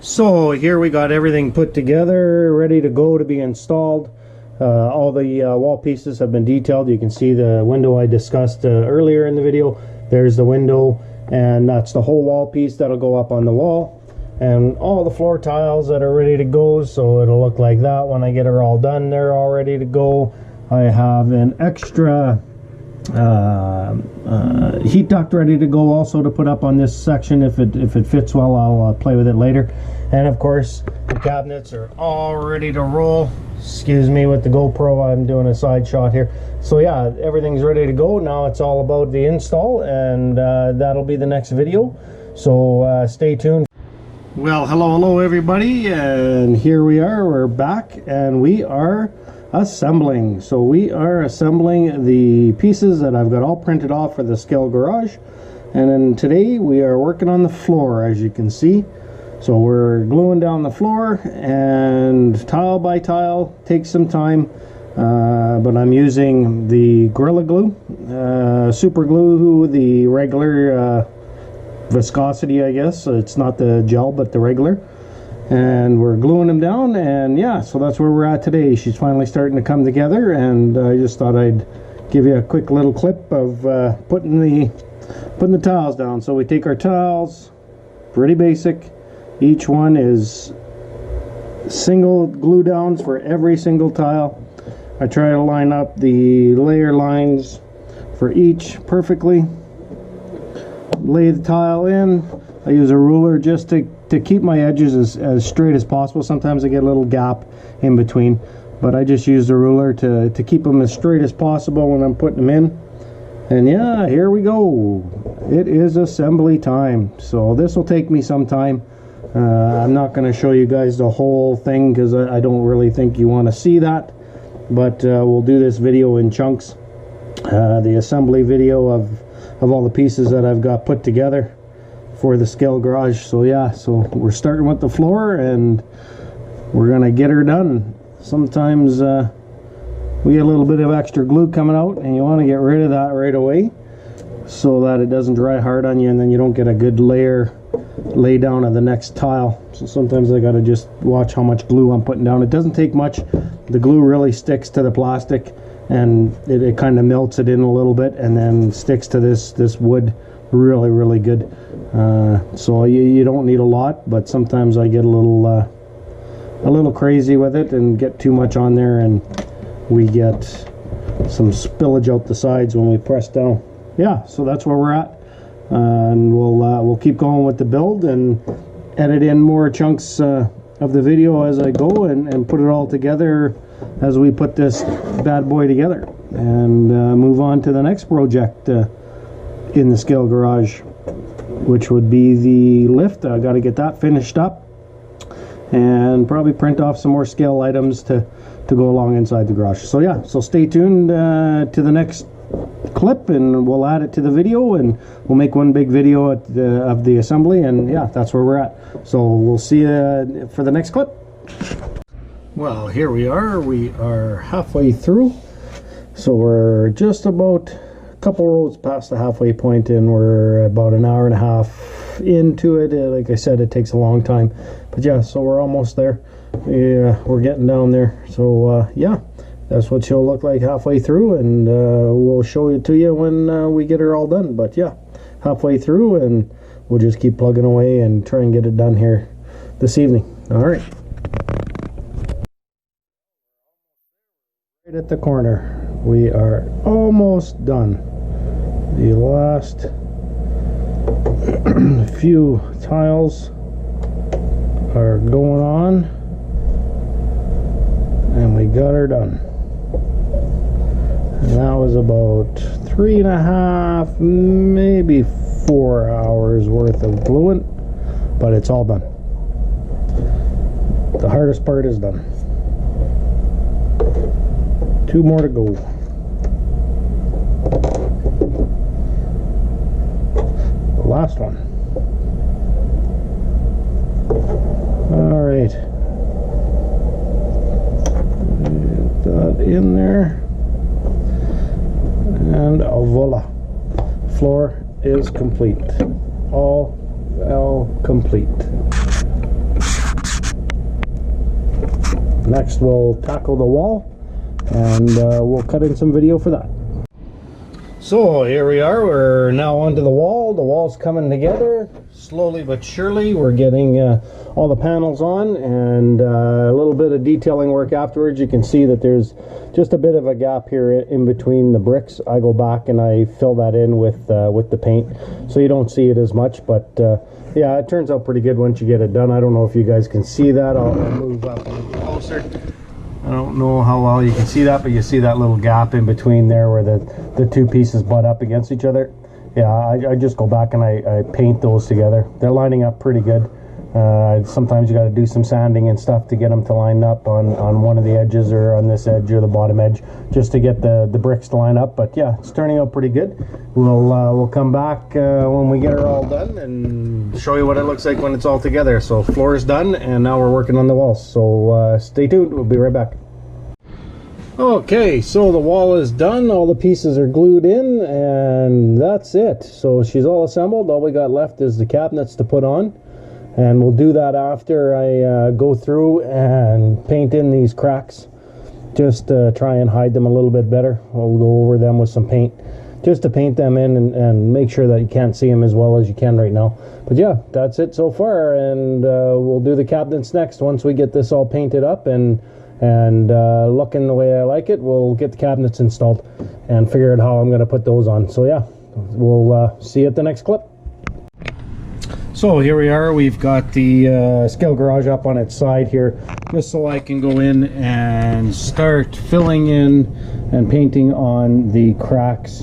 So here we got everything put together, ready to go to be installed. All the wall pieces have been detailed. You can see the window I discussed earlier in the video. There's the window, and that's the whole wall piece that'll go up on the wall. And all the floor tiles that are ready to go, so it'll look like that when I get her all done. They're all ready to go. I have an extra heat duct ready to go also to put up on this section. If it fits well, I'll play with it later. And of course the cabinets are all ready to roll. Excuse me with the GoPro, I'm doing a side shot here. So yeah, everything's ready to go. Now it's all about the install, and that'll be the next video, so stay tuned. Well, hello everybody, and here we're back, and we are assembling. So we are assembling the pieces that I've got all printed off for the scale garage, and then today we are working on the floor, as you can see. So we're gluing down the floor, and tile by tile takes some time, but I'm using the Gorilla Glue, super glue, the regular viscosity, I guess. It's not the gel but the regular, and we're gluing them down. And yeah, so that's where we're at today. She's finally starting to come together, and I just thought I'd give you a quick little clip of putting the tiles down. So we take our tiles, pretty basic. Each one is single glue downs for every single tile. I try to line up the layer lines for each perfectly. Lay the tile in. I use a ruler just to keep my edges as straight as possible. Sometimes I get a little gap in between, but I just use the ruler to keep them as straight as possible when I'm putting them in. And yeah, here we go. It is assembly time. So this will take me some time. I'm not going to show you guys the whole thing because I don't really think you want to see that, but we'll do this video in chunks. The assembly video of all the pieces that I've got put together for the scale garage. So yeah, so we're starting with the floor, and we're gonna get her done. Sometimes we get a little bit of extra glue coming out, and you want to get rid of that right away so that it doesn't dry hard on you, and then you don't get a good lay down of the next tile. So sometimes I gotta just watch how much glue I'm putting down. It doesn't take much. The glue really sticks to the plastic, and it kind of melts it in a little bit, and then sticks to this wood really good. So you don't need a lot, but sometimes I get a little crazy with it and get too much on there, and we get some spillage out the sides when we press down. Yeah, so that's where we're at, and we'll keep going with the build and edit in more chunks of the video as I go, and put it all together as we put this bad boy together, and move on to the next project in the scale garage, which would be the lift. I got to get that finished up, and probably print off some more scale items to go along inside the garage. So yeah, so stay tuned to the next clip, and we'll add it to the video, and we'll make one big video of the assembly. And yeah, that's where we're at. So we'll see you for the next clip. Well, here we are halfway through. So we're just about a couple rows past the halfway point, and we're about an hour and a half into it. Like I said, it takes a long time, but yeah, so we're almost there. Yeah, we're getting down there. So yeah, that's what she'll look like halfway through, and we'll show it to you when we get her all done. But yeah, halfway through, and we'll just keep plugging away and try and get it done here this evening. All right. Right at the corner, we are almost done. The last few tiles are going on, and we got her done. And that was about 3.5, maybe 4 hours worth of gluing, but it's all done. The hardest part is done. 2 more to go. The last one. All right. Get that in there. And voila. Floor is complete. All complete. next we'll tackle the wall, and we'll cut in some video for that. So here we are, we're now onto the wall. The wall's coming together slowly but surely. We're getting all the panels on, and a little bit of detailing work afterwards. You can see that there's just a bit of a gap here in between the bricks. I go back and I fill that in with the paint, so you don't see it as much, but yeah, it turns out pretty good once you get it done. I don't know if you guys can see that. I'll move up a little closer. I don't know how well you can see that, but you see that little gap in between there where the two pieces butt up against each other. Yeah, I just go back and I paint those together. They're lining up pretty good. Sometimes you got to do some sanding and stuff to get them to line up on one of the edges, or on this edge or the bottom edge, just to get the bricks to line up. But yeah, it's turning out pretty good. We'll come back when we get her all done and show you what it looks like when it's all together. So floor is done, and now we're working on the walls. So stay tuned. We'll be right back. Okay, so the wall is done. All the pieces are glued in, and that's it. So she's all assembled. All we got left is the cabinets to put on. And we'll do that after I go through and paint in these cracks, just to try and hide them a little bit better. We'll go over them with some paint, just to paint them in and make sure that you can't see them as well as you can right now. But yeah, that's it so far, and we'll do the cabinets next. Once we get this all painted up and looking the way I like it, we'll get the cabinets installed and figure out how I'm going to put those on. So yeah, we'll see you at the next clip. So here we are, we've got the scale garage up on its side here, just so I can go in and start filling in and painting on the cracks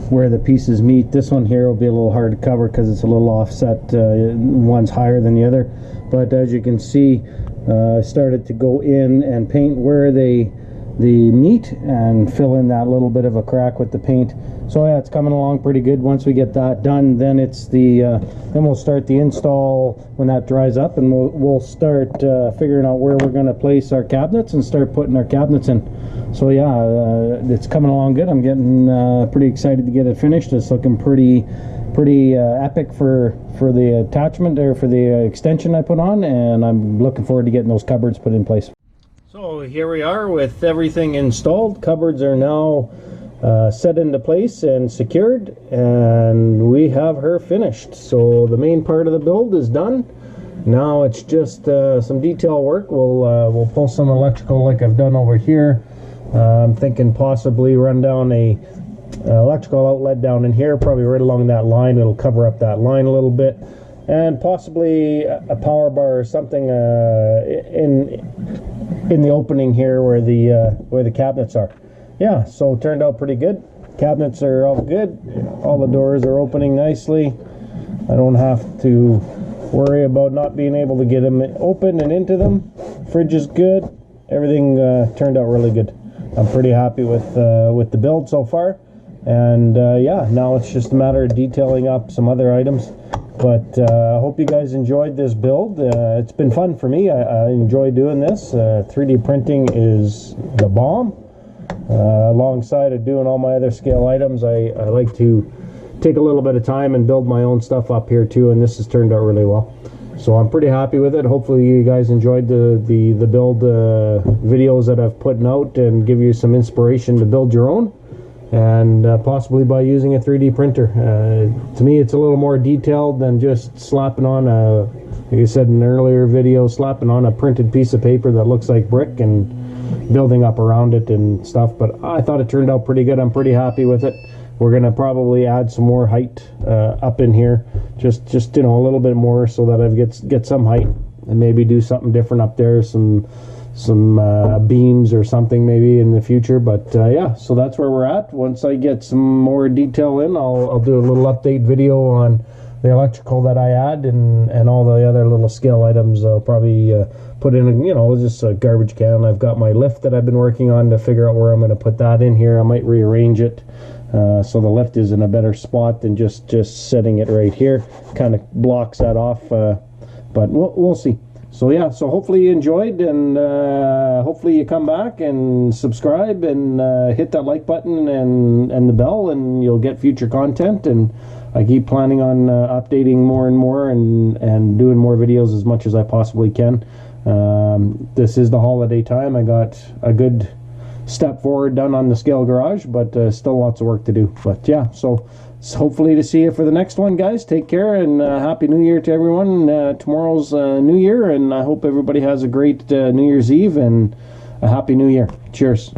where the pieces meet. This one here will be a little hard to cover because it's a little offset. One's higher than the other, but as you can see, I started to go in and paint where they meet and fill in that little bit of a crack with the paint. So yeah, it's coming along pretty good. Once we get that done, then it's then we'll start the install when that dries up, and we'll start figuring out where we're going to place our cabinets and start putting our cabinets in. So yeah, it's coming along good. I'm getting pretty excited to get it finished. It's looking pretty epic for the attachment, or for the extension I put on, and I'm looking forward to getting those cupboards put in place. So here we are with everything installed. Cupboards are now set into place and secured, and we have her finished. So the main part of the build is done. Now it's just some detail work. We'll pull some electrical like I've done over here. I'm thinking possibly run down a electrical outlet down in here, probably right along that line. It'll cover up that line a little bit, and possibly a power bar or something in the opening here where the cabinets are. Yeah, so it turned out pretty good. Cabinets are all good. All the doors are opening nicely. I don't have to worry about not being able to get them open and into them. Fridge is good. Everything turned out really good. I'm pretty happy with the build so far. And yeah, now it's just a matter of detailing up some other items. But I hope you guys enjoyed this build. It's been fun for me. I enjoy doing this. 3D printing is the bomb. Alongside of doing all my other scale items, I like to take a little bit of time and build my own stuff up here too, and this has turned out really well. So I'm pretty happy with it. Hopefully you guys enjoyed the build videos that I've put out, and give you some inspiration to build your own, and possibly by using a 3D printer. To me, it's a little more detailed than just slapping on like I said in an earlier video, slapping on a printed piece of paper that looks like brick and building up around it and stuff. But I thought it turned out pretty good. I'm pretty happy with it. We're gonna probably add some more height up in here, just you know, a little bit more, so that I get some height, and maybe do something different up there, some beams or something maybe in the future. But yeah, so that's where we're at. Once I get some more detail in, I'll do a little update video on the electrical that I add, and all the other little scale items. I'll probably put in, you know, just a garbage can. I've got my lift that I've been working on to figure out where I'm going to put that in here. I might rearrange it so the lift is in a better spot than just setting it right here. Kind of blocks that off, but we'll see. So yeah, so hopefully you enjoyed, and hopefully you come back and subscribe and hit that like button and the bell, and you'll get future content. And I keep planning on updating more and more, and doing more videos as much as I possibly can. This is the holiday time. I got a good step forward done on the scale garage, but still lots of work to do. But yeah, so hopefully to see you for the next one, guys. Take care, and happy New Year to everyone. Tomorrow's New Year, and I hope everybody has a great New Year's Eve and a happy New Year. Cheers.